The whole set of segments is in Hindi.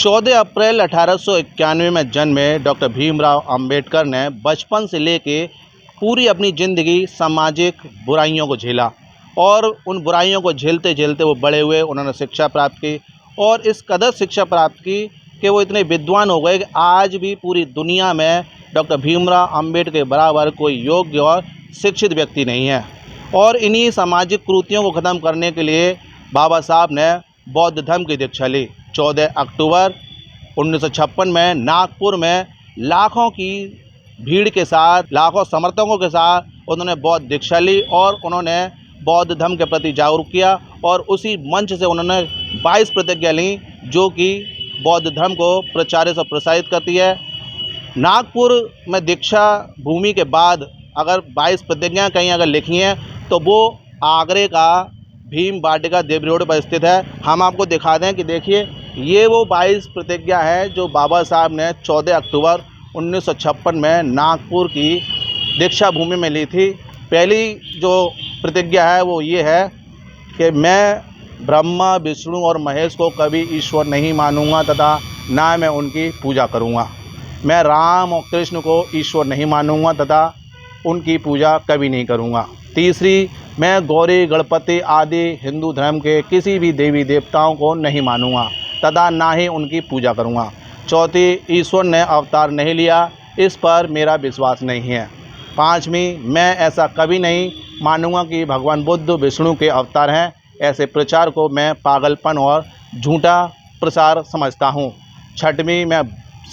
14 अप्रैल 1891 में जन्मे डॉक्टर भीमराव अंबेडकर ने बचपन से लेके पूरी अपनी ज़िंदगी सामाजिक बुराइयों को झेला और उन बुराइयों को झेलते झेलते वो बड़े हुए। उन्होंने शिक्षा प्राप्त की और इस कदर शिक्षा प्राप्त की कि वो इतने विद्वान हो गए कि आज भी पूरी दुनिया में डॉक्टर भीमराव अंबेडकर के बराबर कोई योग्य और शिक्षित व्यक्ति नहीं है। और इन्हीं सामाजिक कुरीतियों को ख़त्म करने के लिए बाबा साहब ने बौद्ध धर्म की दीक्षा ली। 14 अक्टूबर 1956 में नागपुर में लाखों की भीड़ के साथ, लाखों समर्थकों के साथ उन्होंने बौद्ध दीक्षा ली और उन्होंने बौद्ध धर्म के प्रति जागरूक किया। और उसी मंच से उन्होंने 22 प्रतिज्ञा ली जो कि बौद्ध धर्म को प्रचारित और प्रसारित करती है। नागपुर में दीक्षा भूमि के बाद अगर 22 प्रतिज्ञा कहीं अगर लिखी हैं तो वो आगरे का भीम वाटिका देव रोड पर स्थित है। हम आपको दिखा दें कि देखिए ये वो 22 प्रतिज्ञा है जो बाबा साहब ने 14 अक्टूबर 1956 में नागपुर की दीक्षा भूमि में ली थी। पहली जो प्रतिज्ञा है वो ये है कि मैं ब्रह्मा विष्णु और महेश को कभी ईश्वर नहीं मानूंगा तथा ना मैं उनकी पूजा करूंगा। मैं राम और कृष्ण को ईश्वर नहीं मानूंगा तथा उनकी पूजा कभी नहीं करूंगा। तीसरी, मैं गौरी गणपति आदि हिंदू धर्म के किसी भी देवी देवताओं को नहीं मानूंगा तथा ना ही उनकी पूजा करूंगा। चौथी, ईश्वर ने अवतार नहीं लिया, इस पर मेरा विश्वास नहीं है। पाँचवीं, मैं ऐसा कभी नहीं मानूंगा कि भगवान बुद्ध विष्णु के अवतार हैं। ऐसे प्रचार को मैं पागलपन और झूठा प्रसार समझता हूँ। छठवीं, मैं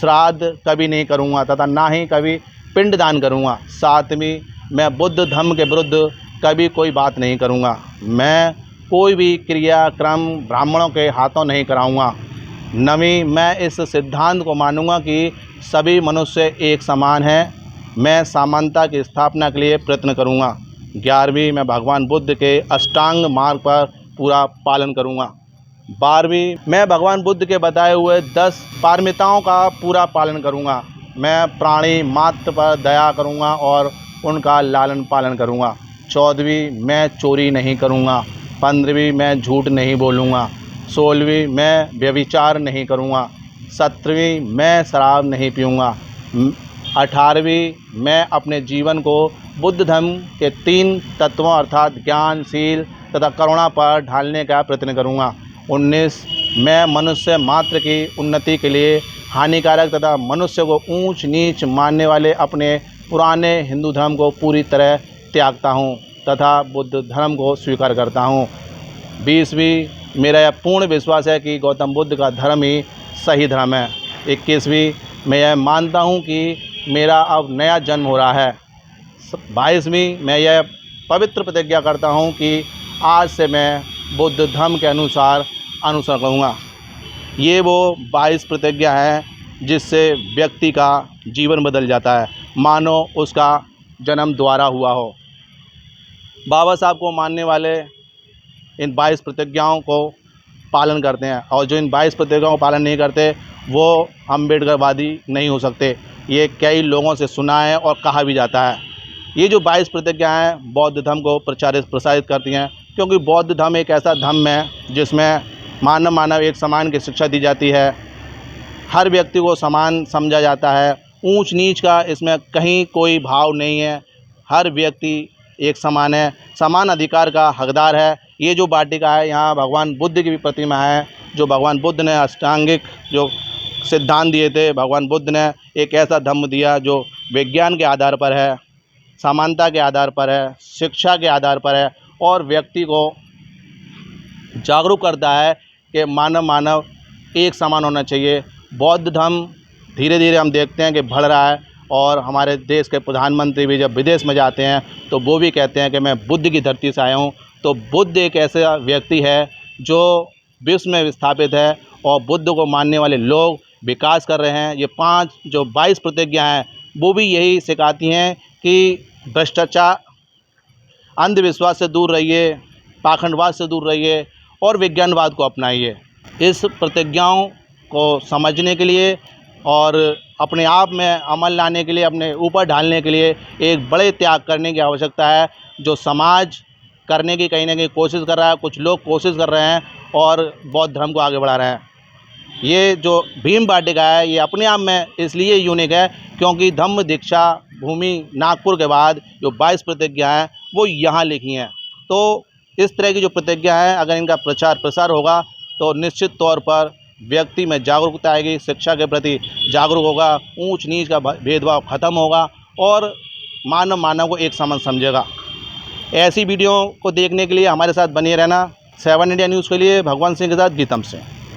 श्राद्ध कभी नहीं करूँगा तथा ना ही कभी पिंडदान करूँगा। सातवीं, मैं बुद्ध धर्म के विरुद्ध कभी कोई बात नहीं करूँगा। मैं कोई भी क्रियाक्रम ब्राह्मणों के हाथों नहीं कराऊँगा। नवीं, मैं इस सिद्धांत को मानूंगा कि सभी मनुष्य एक समान हैं। मैं समानता की स्थापना के लिए प्रयत्न करूंगा। 11वीं, मैं भगवान बुद्ध के अष्टांग मार्ग पर पूरा पालन करूंगा। 12वीं, मैं भगवान बुद्ध के बताए हुए 10 पारमिताओं का पूरा पालन करूंगा। मैं प्राणी मात्र पर दया करूंगा और उनका लालन पालन करूंगा। 14वीं, मैं चोरी नहीं करूंगा। 15वीं, मैं झूठ नहीं बोलूँगा। 16वीं, मैं व्यभिचार नहीं करूँगा। 17वीं, मैं शराब नहीं पीऊँगा। 18वीं, मैं अपने जीवन को बुद्ध धर्म के 3 तत्वों अर्थात ज्ञान, शील तथा करुणा पर ढालने का प्रयत्न करूँगा। 19, मैं मनुष्य मात्र की उन्नति के लिए हानिकारक तथा मनुष्य को ऊंच नीच मानने वाले अपने पुराने हिंदू धर्म को पूरी तरह त्यागता हूँ तथा बुद्ध धर्म को स्वीकार करता हूँ। 20वीं, मेरा यह पूर्ण विश्वास है कि गौतम बुद्ध का धर्म ही सही धर्म है। 21वीं, मैं यह मानता हूँ कि मेरा अब नया जन्म हो रहा है। 22वीं, मैं यह पवित्र प्रतिज्ञा करता हूँ कि आज से मैं बुद्ध धर्म के अनुसार अनुसरण करूँगा। ये वो 22 प्रतिज्ञा है जिससे व्यक्ति का जीवन बदल जाता है, मानो उसका जन्म दोबारा हुआ हो। बाबा साहब को मानने वाले इन 22 प्रतिज्ञाओं को पालन करते हैं और जो इन 22 प्रतिज्ञाओं को पालन नहीं करते वो अम्बेडकरवादी नहीं हो सकते। ये कई लोगों से सुना है और कहा भी जाता है। ये जो 22 प्रतिज्ञाएँ बौद्ध धर्म को प्रसारित करती हैं, क्योंकि बौद्ध धर्म एक ऐसा धर्म है जिसमें मानव एक समान की शिक्षा दी जाती है। हर व्यक्ति को समान समझा जाता है। ऊंच नीच का इसमें कहीं कोई भाव नहीं है। हर व्यक्ति एक समान है, समान अधिकार का हकदार है। ये जो वाटिका है यहाँ भगवान बुद्ध की भी प्रतिमा है, जो भगवान बुद्ध ने अष्टांगिक जो सिद्धांत दिए थे। भगवान बुद्ध ने एक ऐसा धर्म दिया जो विज्ञान के आधार पर है, समानता के आधार पर है, शिक्षा के आधार पर है और व्यक्ति को जागरूक करता है कि मानव एक समान होना चाहिए। बौद्ध धर्म धीरे धीरे हम देखते हैं कि बढ़ रहा है और हमारे देश के प्रधानमंत्री भी जब विदेश में जाते हैं तो वो भी कहते हैं कि मैं बुद्ध की धरती से आया हूँ। तो बुद्ध एक ऐसा व्यक्ति है जो विश्व में विस्थापित है और बुद्ध को मानने वाले लोग विकास कर रहे हैं। ये 22 प्रतिज्ञा हैं वो भी यही सिखाती हैं कि भ्रष्टाचार, अंधविश्वास से दूर रहिए, पाखंडवाद से दूर रहिए और विज्ञानवाद को अपनाइए। इस प्रतिज्ञाओं को समझने के लिए और अपने आप में अमल लाने के लिए, अपने ऊपर ढालने के लिए एक बड़े त्याग करने की आवश्यकता है, जो समाज करने की कहीं ना कहीं कोशिश कर रहा है। कुछ लोग कोशिश कर रहे हैं और बौद्ध धर्म को आगे बढ़ा रहे हैं। ये जो भीम वाटिका है ये अपने आप में इसलिए यूनिक है क्योंकि धम्म दीक्षा भूमि नागपुर के बाद जो 22 प्रतिज्ञा हैं वो यहाँ लिखी हैं। तो इस तरह की जो प्रतिज्ञा है अगर इनका प्रचार प्रसार होगा तो निश्चित तौर पर व्यक्ति में जागरूकता आएगी, शिक्षा के प्रति जागरूक होगा, ऊंच नीच का भेदभाव खत्म होगा और मानव को एक समान समझेगा। ऐसी वीडियो को देखने के लिए हमारे साथ बने रहना। 7 इंडिया न्यूज़ के लिए भगवान सिंह के साथ गीतम सिंह।